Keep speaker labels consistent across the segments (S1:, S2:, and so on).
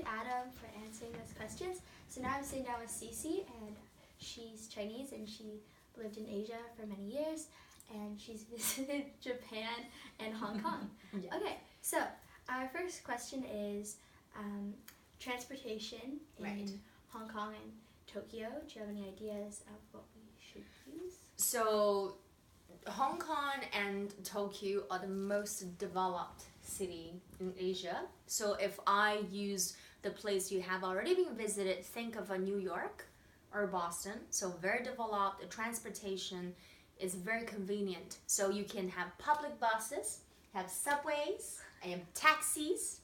S1: Adam for answering those questions. So now I'm sitting down with Cece, and she's Chinese, and she lived in Asia for many years, and she's visited Japan and Hong Kong.
S2: Yeah.
S1: Okay, so our first question is transportation in Hong Kong and Tokyo. Do you have any ideas of what we should use?
S2: So Hong Kong and Tokyo are the most developed city in Asia. So if I use the place you have already been visited, think of a New York or Boston. So very developed. The transportation is very convenient. So you can have public buses, have subways, and taxis,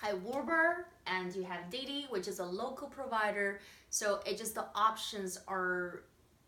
S2: have Uber, and you have Didi, which is a local provider. So it just the options are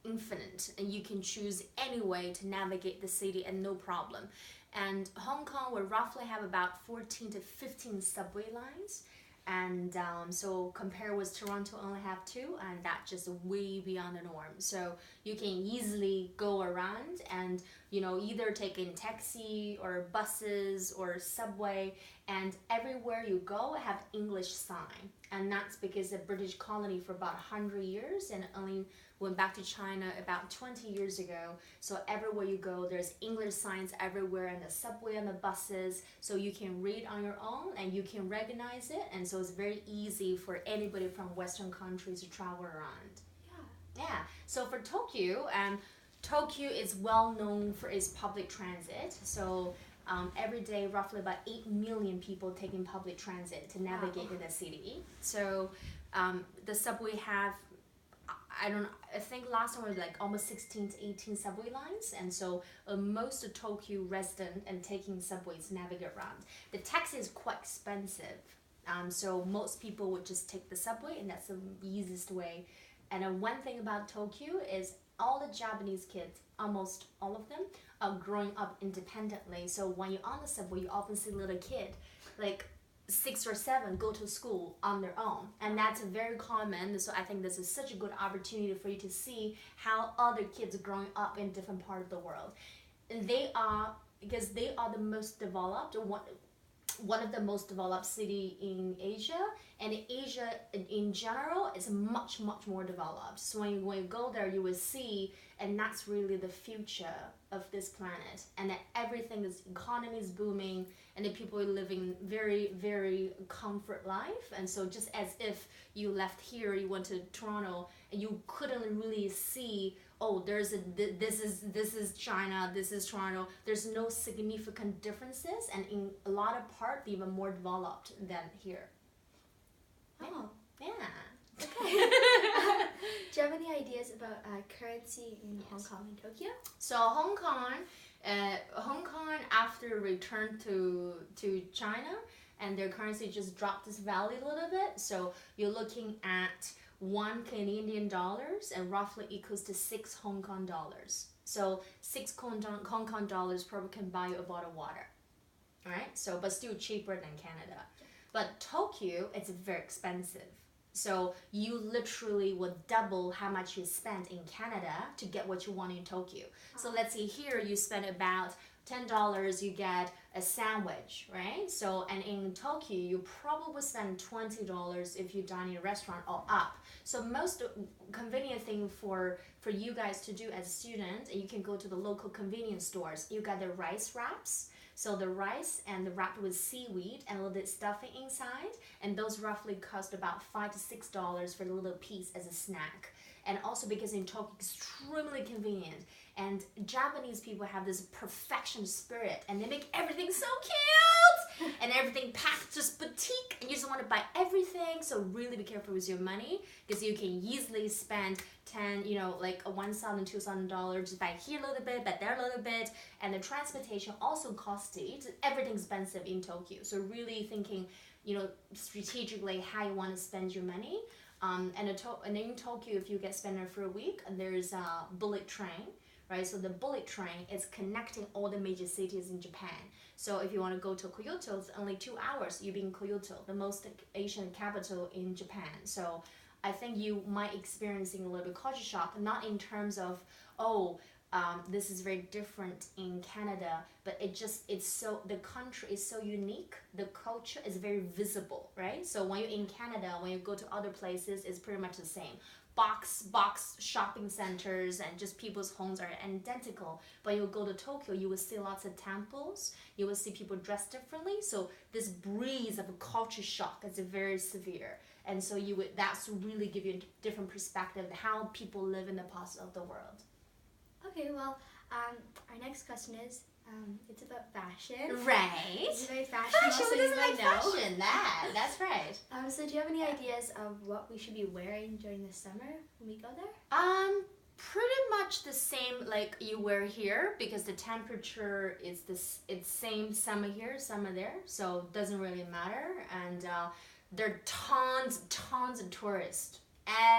S2: infinite, and you can choose any way to navigate the city and no problem. And Hong Kong will roughly have about 14 to 15 subway lines, and so compared with Toronto only have 2, and that's just way beyond the norm. So you can easily go around and either take in taxi or buses or subway, and everywhere you go have English sign, and that's because the British colony for about 100 years and only went back to China about 20 years ago. So everywhere you go, there's English signs everywhere, and the subway and the buses, so you can read on your own and you can recognize it, and so it's very easy for anybody from Western countries to travel around. Yeah. So for Tokyo, Tokyo is well known for its public transit. So every day, roughly about 8 million people taking public transit to navigate in the city. So the subway have, I think last time was like almost 16 to 18 subway lines, and so most of Tokyo resident and taking subways to navigate around. The taxi is quite expensive, so most people would just take the subway, and that's the easiest way. And one thing about Tokyo is all the Japanese kids, almost all of them, are growing up independently. So when you're on the subway, you often see a little kid, like 6 or 7, go to school on their own, and that's very common. So I think this is such a good opportunity for you to see how other kids are growing up in different parts of the world. And because they are the most developed, one of the most developed city in Asia, and Asia in general is much more developed. So when you go there, you will see, and that's really the future of this planet, and that everything is, economy is booming, and the people are living very comfort life. And so just as if you left here, you went to Toronto, and you couldn't really see, oh, this is China, this is Toronto. There's no significant differences, and in a lot of parts even more developed than here.
S1: Oh,
S2: yeah.
S1: Okay. Do you have any ideas about currency in Hong Kong and Tokyo?
S2: So Hong Kong after return to China, and their currency just dropped its value a little bit. So you're looking at 1 Canadian dollars and roughly equals to 6 Hong Kong dollars. So 6 Hong Kong dollars probably can buy you a bottle of water. All right. So but still cheaper than Canada. But Tokyo, it's very expensive. So you literally will double how much you spend in Canada to get what you want in Tokyo. So let's say here you spend about $10, you get a sandwich, right? So, and in Tokyo, you probably spend $20 if you dine in a restaurant or up. So most convenient thing for you guys to do as a student, you can go to the local convenience stores. You got the rice wraps. So the rice and the wrapped with seaweed and a little bit stuffing inside, and those roughly cost about $5 to $6 for a little piece as a snack. And also because in Tokyo, extremely convenient, and Japanese people have this perfection spirit, and they make everything so cute, and everything packed just boutique, and you just want to buy everything. So really be careful with your money, because you can easily spend like $1,000, $2,000 just buy here a little bit, but there a little bit, and the transportation also costly. Everything's expensive in Tokyo. So really thinking, strategically how you want to spend your money. And in Tokyo, if you get spent there for a week, there's a bullet train, right? So the bullet train is connecting all the major cities in Japan. So if you want to go to Kyoto, it's only 2 hours. You'll be in Kyoto, the most Asian capital in Japan. So I think you might experiencing a little bit culture shock, not in terms of, this is very different in Canada, but the country is so unique. The culture is very visible, right? So when you're in Canada, when you go to other places, it's pretty much the same. Box shopping centers and just people's homes are identical. But you go to Tokyo, you will see lots of temples. You will see people dressed differently. So this breeze of a culture shock is very severe. And so that's really give you a different perspective of how people live in the parts of the world.
S1: Okay, well, our next question is, it's about fashion.
S2: Right.
S1: It's very fashionable,
S2: Fashion,
S1: so you
S2: doesn't
S1: might
S2: like
S1: know.
S2: fashion. That's right.
S1: So do you have any ideas of what we should be wearing during the summer when we go there?
S2: Pretty much the same like you wear here, because the temperature is it's same summer here, summer there, so it doesn't really matter. And there are tons of tourists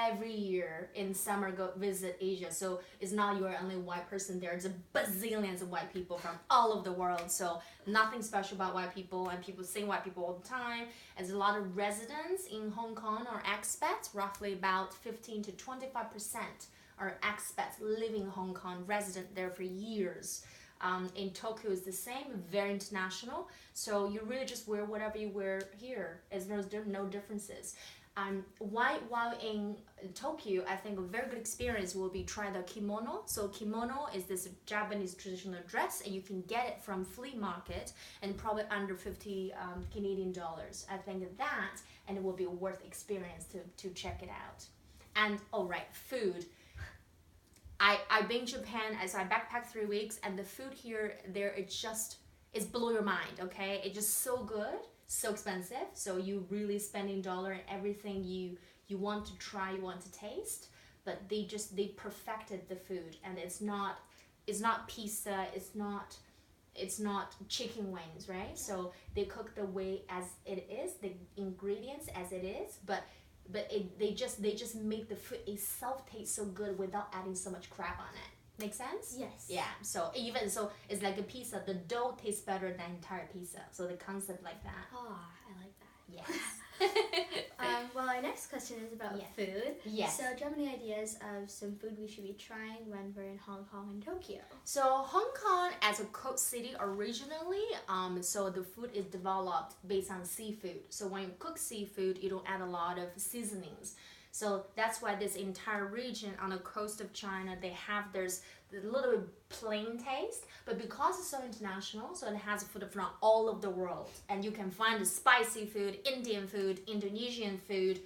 S2: every year in summer go visit Asia. So it's not you're only white person there. It's a bazillions of white people from all over the world. So nothing special about white people, and people say white people all the time. And there's a lot of residents in Hong Kong or expats, roughly about 15 to 25% are expats living in Hong Kong, resident there for years. In Tokyo is the same, very international. So you really just wear whatever you wear here. There's no differences. While in Tokyo, I think a very good experience will be try the kimono. So kimono is this Japanese traditional dress, and you can get it from flea market and probably under 50 Canadian dollars. I think that, and it will be worth experience to check it out. And food. I've been to Japan as I backpacked 3 weeks, and the food here there it's blow your mind. Okay, it's just so good. So expensive, so you really spending dollar and everything you want to try, you want to taste, but they perfected the food, and it's not pizza, it's not chicken wings, right? So they cook the way as it is, the ingredients as it is, but they just make the food itself taste so good without adding so much crap on it. Make sense?
S1: Yes.
S2: Yeah. So it's like a pizza. The dough tastes better than entire pizza. So the concept like that.
S1: Oh, I like that.
S2: Yes.
S1: Well, our next question is about food.
S2: Yes.
S1: So do you have any ideas of some food we should be trying when we're in Hong Kong and Tokyo?
S2: So Hong Kong as a coast city originally, so the food is developed based on seafood. So when you cook seafood, you don't add a lot of seasonings. So that's why this entire region on the coast of China, there's a little bit plain taste, but because it's so international, so it has food from all over the world, and you can find the spicy food, Indian food, Indonesian food,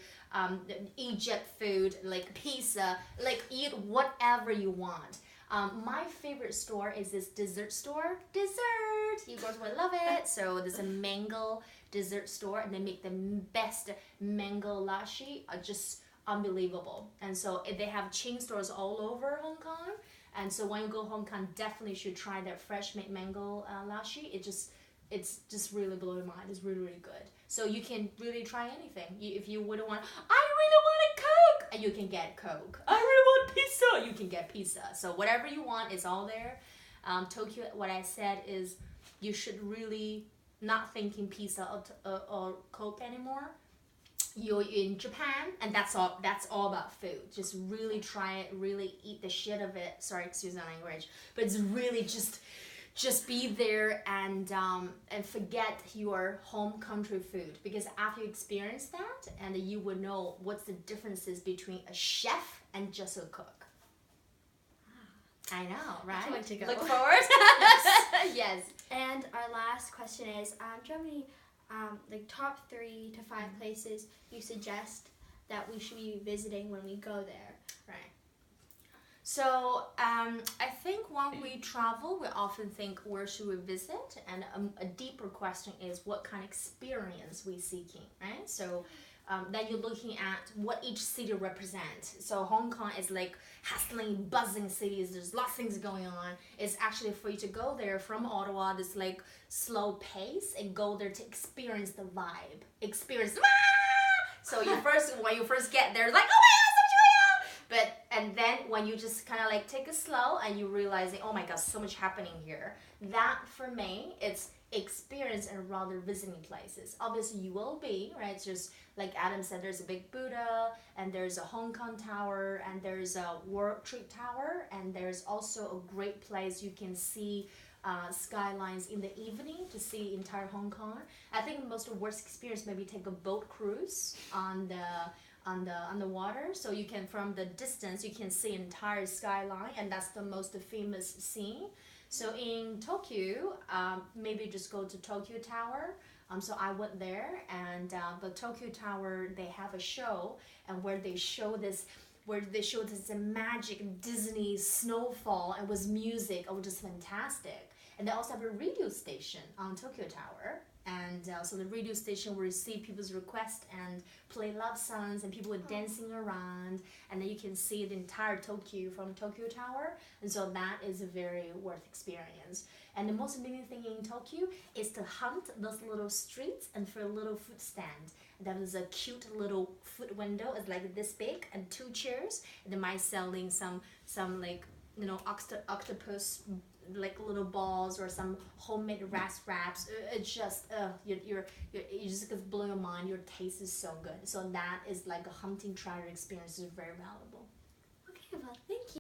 S2: Egypt food, like pizza, like eat whatever you want. My favorite store is this dessert store. Dessert! You guys will love it. So there's a mango dessert store, and they make the best mango lassi. Just unbelievable. And so they have chain stores all over Hong Kong. And so when you go Hong Kong, definitely should try their fresh made mango lassi. It's just really blow your mind. It's really, really good. So you can really try anything. If you wouldn't want, I really want a Coke, and you can get Coke. I really want pizza, you can get pizza. So whatever you want, it's all there. Tokyo, what I said is you should really not thinking pizza or Coke anymore. You're in Japan, and that's all about food. Just really try it, really eat the shit of it. Sorry, excuse my language, but it's really just be there and forget your home country food, because after you experience that, and you would know what's the differences between a chef and just a cook. I know, right?
S1: I can't wait to go.
S2: Look forward. Yes.
S1: And our last question is, do you have any like top 3 to 5 places you suggest that we should be visiting when we go there?
S2: Right. So I think when we travel, we often think where should we visit, and a deeper question is what kind of experience we seeking, right? So then you're looking at what each city represents. So Hong Kong is like hustling, buzzing cities. There's lots of things going on. It's actually for you to go there from Ottawa, this like slow pace, and go there to experience the vibe. So when you first get there, it's like, oh my God, and then when you just kind of like take it slow and you realize, oh my God, so much happening here. That for me, it's experience and rather visiting places. Obviously, you will be, right? It's just like Adam said, there's a big Buddha, and there's a Hong Kong Tower, and there's a World Trade Tower, and there's also a great place you can see skylines in the evening to see entire Hong Kong. I think the most worst experience maybe take a boat cruise on the water, so you can from the distance you can see entire skyline, and that's the most famous scene. So in Tokyo, maybe just go to Tokyo Tower. So I went there, and the Tokyo Tower, they have a show, and where they show this magic Disney snowfall and with music. Oh, just fantastic. And they also have a radio station on Tokyo Tower. And so the radio station will receive people's requests and play love songs, and people were dancing around, and then you can see the entire Tokyo from Tokyo Tower. And so that is a very worth experience. And the most amazing thing in Tokyo is to hunt those little streets and for a little food stand. That is a cute little food window. It's like this big and 2 chairs. And they might selling some like octopus like little balls or some homemade rice wraps. It's just you just gonna blow your mind. Your taste is so good. So that is like a hunting treasure experience. Is very valuable.
S1: Okay, well, thank you.